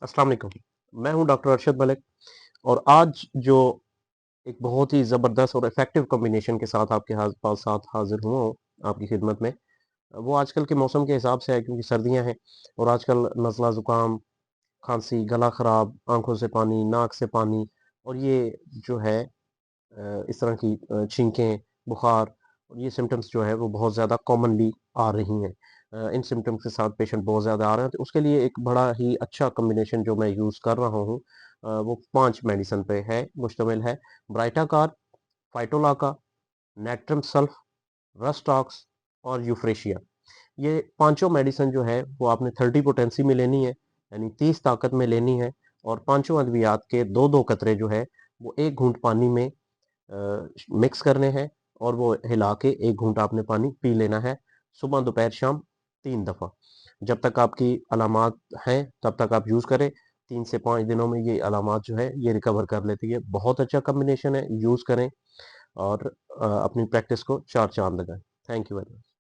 अस्सलाम वालेकुम। मैं हूं डॉक्टर अरशद मलिक और आज जो एक बहुत ही ज़बरदस्त और इफ़ेक्टिव कॉम्बिनेशन के साथ आपके पास साथ हाज़िर हुआ हूँ आपकी खिदमत में, वो आजकल के मौसम के हिसाब से है क्योंकि सर्दियाँ हैं और आजकल नज़ला ज़ुकाम, खाँसी, गला ख़राब, आँखों से पानी, नाक से पानी और ये जो है इस तरह की छींकें, बुखार और ये सिम्पटम्स जो है वो बहुत ज़्यादा कॉमनली आ रही हैं। इन सिम्पटम्स के साथ पेशेंट बहुत ज़्यादा आ रहे हैं, तो उसके लिए एक बड़ा ही अच्छा कॉम्बिनेशन जो मैं यूज़ कर रहा हूँ वो 5 मेडिसिन पे है मुश्तमिल है। ब्राइटाकार, फाइटोलाका, नेट्रम सल्फ़, रस्टॉक्स और यूफ्रेशिया। ये पाँचों मेडिसिन जो है वो आपने 30 पोटेंसी में लेनी है, यानी 30 ताकत में लेनी है और पाँचों अद्वियात के 2-2 कतरे जो है वो 1 घूँट पानी में मिक्स करने हैं और वो हिला के 1 घूँट आपने पानी पी लेना है, सुबह, दोपहर, शाम 3 दफ़ा। जब तक आपकी अलामात हैं, तब तक आप यूज़ करें। 3 से 5 दिनों में ये अलामात जो है, ये रिकवर कर लेती है। बहुत अच्छा कॉम्बिनेशन है, यूज़ करें और अपनी प्रैक्टिस को 4 चाँद लगाएँ। Thank you very much.